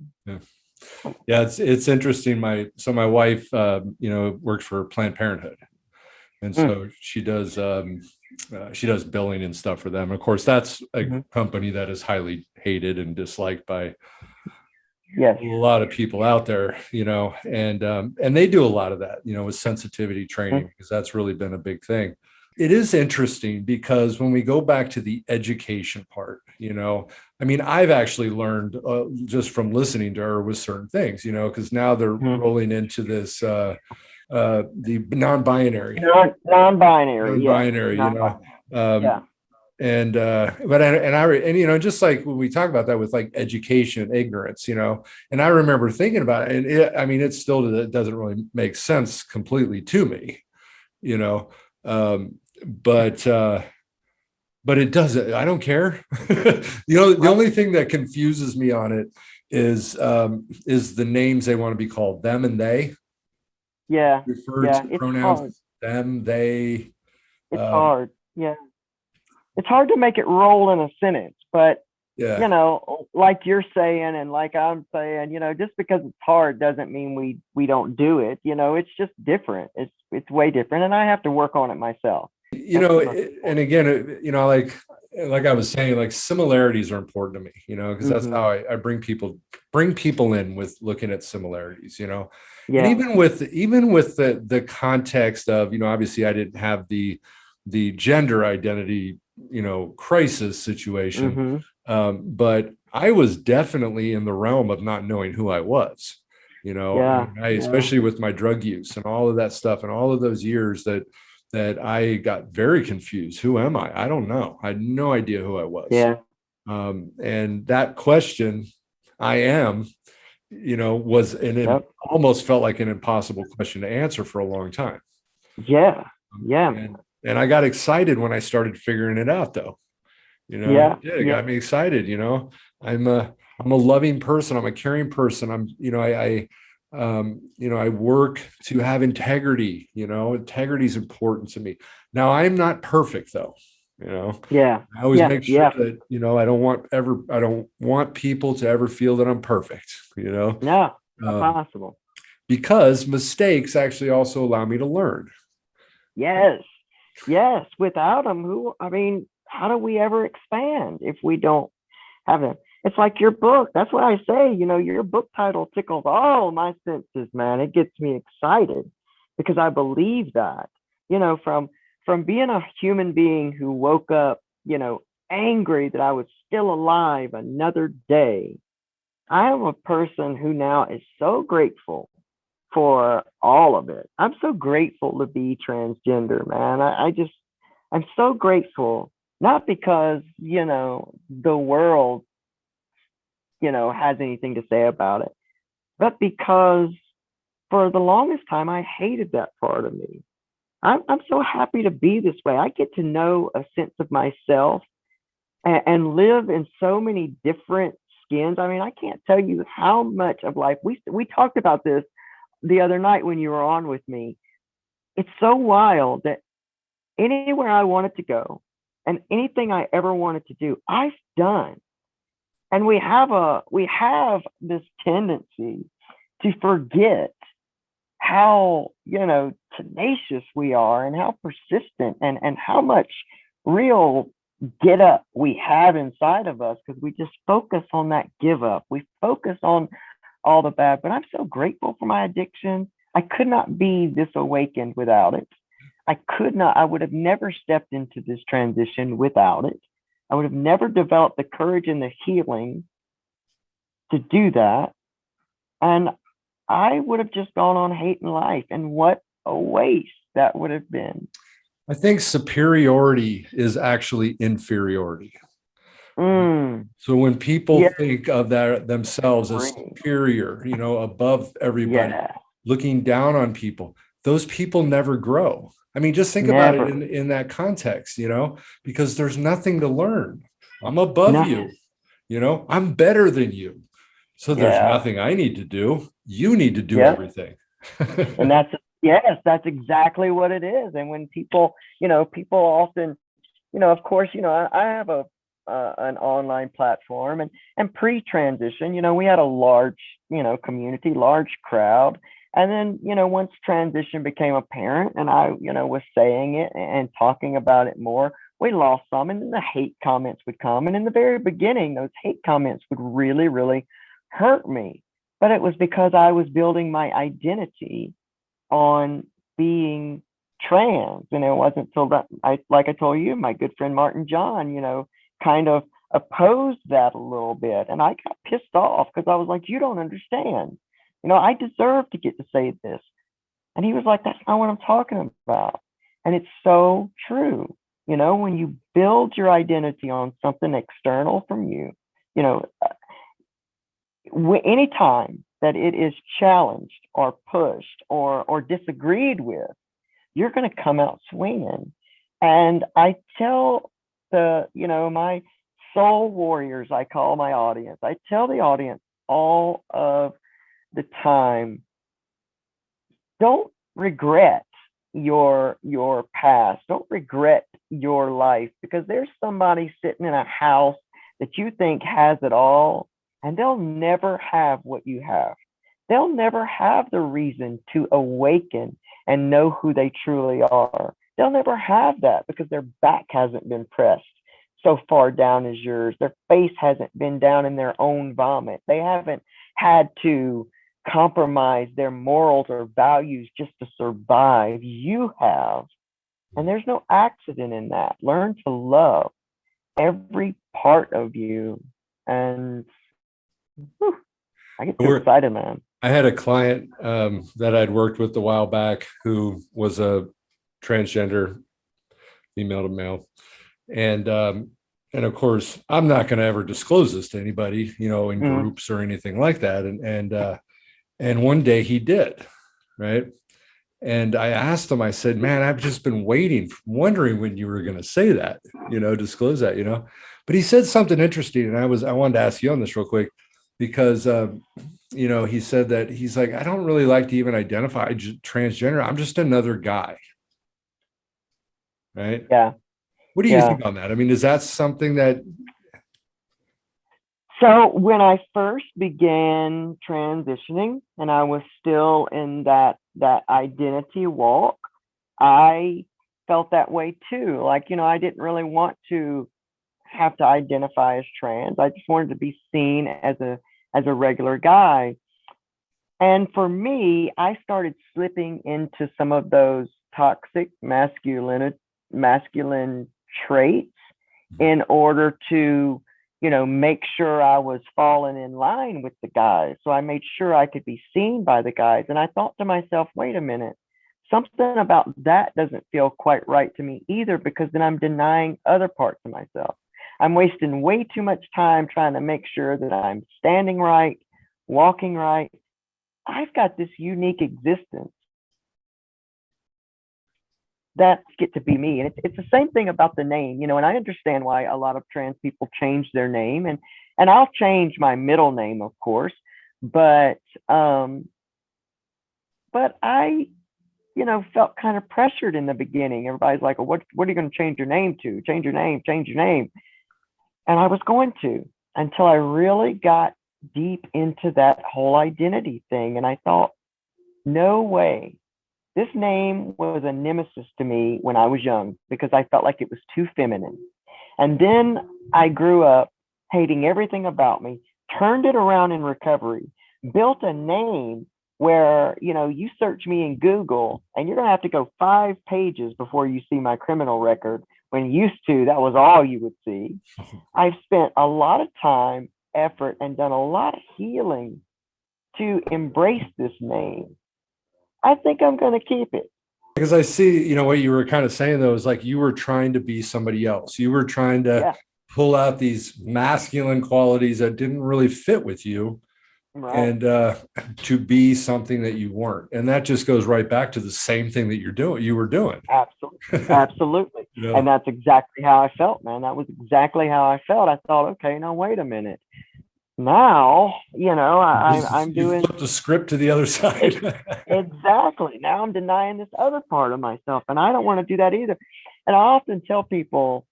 [SPEAKER 1] Yeah, it's interesting. My wife, works for Planned Parenthood, and so she does billing and stuff for them. Of course, that's a company that is highly hated and disliked by a lot of people out there, and they do a lot of that, with sensitivity training, because that's really been a big thing. It is interesting because when we go back to the education part, I've actually learned just from listening to her with certain things, because now they're rolling into this, the non-binary, just like when we talk about that with like education and ignorance, and I remember thinking about it, and it still doesn't really make sense completely to me, but it does. I don't care. The only thing that confuses me on it is the names they want to be called, them and they. Refer to pronouns hard. Them, they.
[SPEAKER 3] It's hard. Yeah. It's hard to make it roll in a sentence, but like you're saying and like I'm saying, just because it's hard doesn't mean we don't do it. It's just different. It's way different, and I have to work on it myself.
[SPEAKER 1] And again, like I was saying, like similarities are important to me, because that's how I bring people in with looking at similarities, and even with the context of, obviously I didn't have the gender identity, crisis situation, but I was definitely in the realm of not knowing who I was, especially with my drug use and all of that stuff and all of those years that I got very confused. Who am I? I don't know. I had no idea who I was. And that question, I am, was almost felt like an impossible question to answer for a long time. And I got excited when I started figuring it out, though. It got me excited. I'm a loving person. I'm a caring person. I work to have integrity. Integrity is important to me. Now, I'm not perfect, though. I always make sure that I don't want people to ever feel that I'm perfect.
[SPEAKER 3] Not possible.
[SPEAKER 1] Because mistakes actually also allow me to learn.
[SPEAKER 3] Yes. Without them, how do we ever expand if we don't have them? It's like your book. That's what I say. Your book title tickles all my senses, man. It gets me excited because I believe that, from being a human being who woke up, angry that I was still alive another day. I am a person who now is so grateful for all of it. I'm so grateful to be transgender, man. I'm so grateful, not because, the world, has anything to say about it, but because for the longest time, I hated that part of me. I'm so happy to be this way. I get to know a sense of myself and live in so many different skins. I can't tell you how much of life we talked about this the other night when you were on with me. It's so wild that anywhere I wanted to go and anything I ever wanted to do, I've done. And we have this tendency to forget how, tenacious we are and how persistent and how much real get up we have inside of us, because we just focus on that give up. We focus on all the bad, but I'm so grateful for my addiction. I could not be this awakened without it. I would have never stepped into this transition without it. I would have never developed the courage and the healing to do that. And I would have just gone on hating life. And what a waste that would have been.
[SPEAKER 1] I think superiority is actually inferiority. So when people think of that themselves as superior, above everybody, looking down on people, those people never grow. I mean, just think about it in that context, because there's nothing to learn. I'm above you, I'm better than you. So there's nothing I need to do. You need to do everything.
[SPEAKER 3] And that's exactly what it is. And when people often, of course, I have an online platform, and pre-transition, we had a large, community, large crowd. And then, once transition became apparent and I, was saying it and talking about it more, we lost some, and then the hate comments would come. And in the very beginning, those hate comments would really, really hurt me. But it was because I was building my identity on being trans. And it wasn't until that, like I told you, my good friend Martin John, kind of opposed that a little bit. And I got pissed off because I was like, you don't understand. I deserve to get to say this. And he was like, that's not what I'm talking about. And it's so true. When you build your identity on something external from you, anytime that it is challenged or pushed or disagreed with, you're going to come out swinging. And I tell my soul warriors, I call my audience, I tell the audience all of the time, don't regret your past. Don't regret your life, because there's somebody sitting in a house that you think has it all, and they'll never have what you have. They'll never have the reason to awaken and know who they truly are. They'll never have that because their back hasn't been pressed so far down as yours. Their face hasn't been down in their own vomit. They haven't had to compromise their morals or values just to survive. You have. And there's no accident in that. Learn to love every part of you. And I get too excited, man.
[SPEAKER 1] I had a client that I'd worked with a while back who was a transgender, female to male. And of course, I'm not going to ever disclose this to anybody, in groups or anything like that. And one day he did, right? And I asked him, I said, man, I've just been wondering when you were going to say that, disclose that, But he said something interesting. And I wanted to ask you on this real quick, because, he said that he's like, I don't really like to even identify transgender. I'm just another guy. Right?
[SPEAKER 3] Yeah.
[SPEAKER 1] What do you think on that? I mean, is that something that...
[SPEAKER 3] So when I first began transitioning and I was still in that identity walk, I felt that way too. Like, I didn't really want to have to identify as trans. I just wanted to be seen as a regular guy. And for me, I started slipping into some of those toxic masculine traits in order to make sure I was falling in line with the guys. So I made sure I could be seen by the guys. And I thought to myself, wait a minute, something about that doesn't feel quite right to me either, because then I'm denying other parts of myself. I'm wasting way too much time trying to make sure that I'm standing right, walking right. I've got this unique existence. That's get to be me. And it's the same thing about the name, and I understand why a lot of trans people change their name, and I'll change my middle name, of course, but I, felt kind of pressured in the beginning. Everybody's like, well, what are you going to change your name to? Change your name. And I was going to, until I really got deep into that whole identity thing. And I thought, no way. This name was a nemesis to me when I was young because I felt like it was too feminine. And then I grew up hating everything about me, turned it around in recovery, built a name where, you search me in Google and you're going to have to go 5 pages before you see my criminal record, when used to, that was all you would see. I've spent a lot of time, effort, and done a lot of healing to embrace this name. I think I'm going to keep it.
[SPEAKER 1] Because I see, what you were kind of saying, though, is like you were trying to be somebody else. You were trying to pull out these masculine qualities that didn't really fit with you, right, and to be something that you weren't. And that just goes right back to the same thing that you were doing.
[SPEAKER 3] Absolutely. Absolutely. And that's exactly how I felt, man. That was exactly how I felt. I thought, okay, now wait a minute. Now, I'm doing
[SPEAKER 1] the script to the other side.
[SPEAKER 3] Exactly. Now I'm denying this other part of myself, and I don't want to do that either. And I often tell people,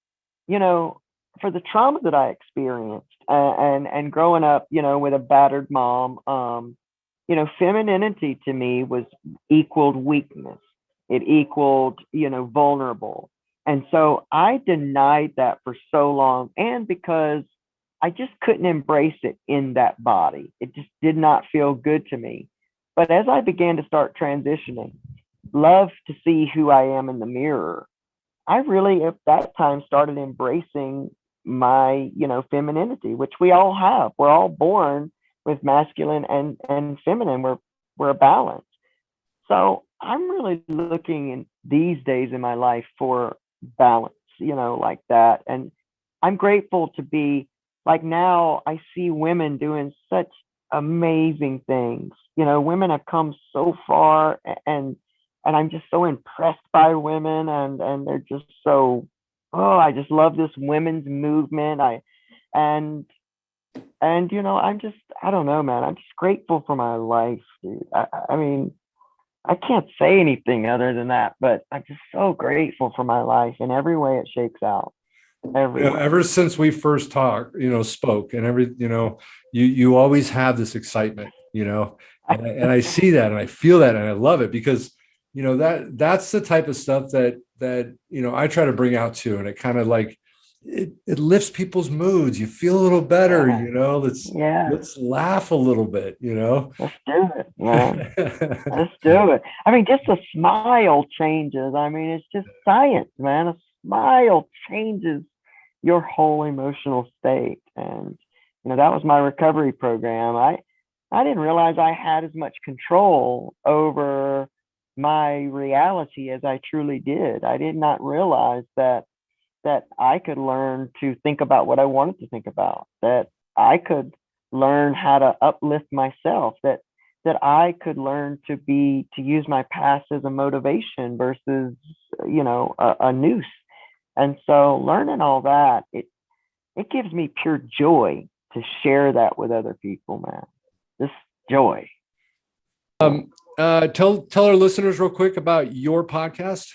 [SPEAKER 3] for the trauma that I experienced and growing up, with a battered mom, femininity to me was equaled weakness. It equaled, vulnerable. And so I denied that for so long, and because I just couldn't embrace it in that body. It just did not feel good to me. But as I began to start transitioning, love to see who I am in the mirror, I really at that time started embracing my, femininity, which we all have. We're all born with masculine and feminine. We're a balance. So I'm really looking in these days in my life for balance, like that. And I'm grateful to be, like, now I see women doing such amazing things. Women have come so far, and I'm just so impressed by women, and they're just so, I just love this women's movement. I'm just, I don't know, man. I'm just grateful for my life, dude. I mean, I can't say anything other than that, but I'm just so grateful for my life in every way it shakes out.
[SPEAKER 1] Ever since we first spoke, and you always have this excitement, and I see that and I feel that and I love it, because that's the type of stuff that I try to bring out too, and it kind of like it lifts people's moods. You feel a little better, let's laugh a little bit,
[SPEAKER 3] Let's do it, man. Let's do it. I mean, just a smile changes. I mean, it's just science, man. A smile changes your whole emotional state. And that was my recovery program. I didn't realize I had as much control over my reality as I truly did. I did not realize that I could learn to think about what I wanted to think about, that I could learn how to uplift myself, that I could learn to use my past as a motivation versus, a noose. And so learning all that, it gives me pure joy to share that with other people, man. This joy.
[SPEAKER 1] Tell our listeners real quick about your podcast.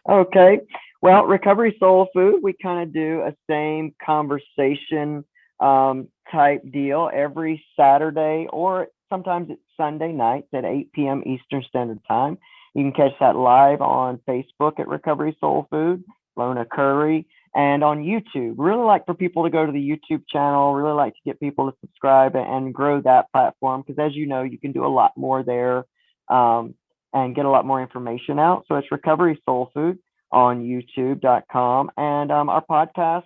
[SPEAKER 3] Okay. Well, Recovery Soulfood, we kind of do a same conversation type deal every Saturday, or sometimes it's Sunday nights at 8 p.m. Eastern Standard Time. You can catch that live on Facebook at Recovery Soulfood, Lona Currie, and on YouTube. Really like for people to go to the YouTube channel, really like to get people to subscribe and grow that platform, because as you know, you can do a lot more there and get a lot more information out. So it's Recovery Soulfood on youtube.com. And our podcast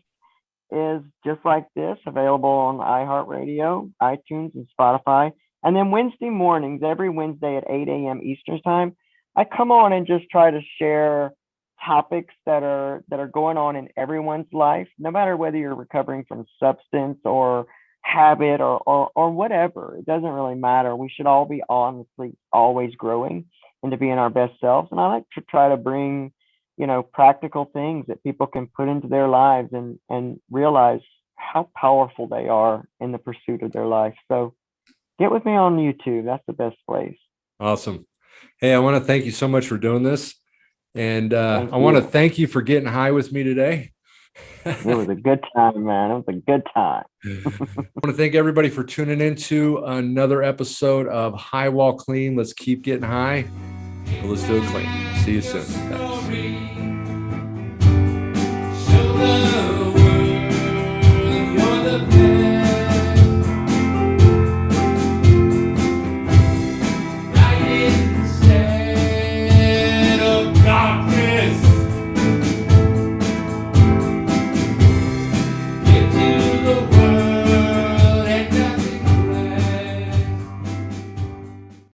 [SPEAKER 3] is just like this, available on iHeartRadio, iTunes, and Spotify. And then Wednesday mornings, every Wednesday at 8 a.m. Eastern Time, I come on and just try to share topics that are going on in everyone's life, no matter whether you're recovering from substance or habit or whatever. It doesn't really matter. We should all be honestly always growing into being our best selves. And I like to try to bring, practical things that people can put into their lives and realize how powerful they are in the pursuit of their life. So get with me on YouTube. That's the best place.
[SPEAKER 1] Awesome. Hey, I want to thank you so much for doing this. And I want to thank you for getting high with me today.
[SPEAKER 3] It was a good time, man. It was a good time.
[SPEAKER 1] I want to thank everybody for tuning into another episode of High Wall Clean. Let's keep getting high. Well, let's do it clean. See you soon. Thanks.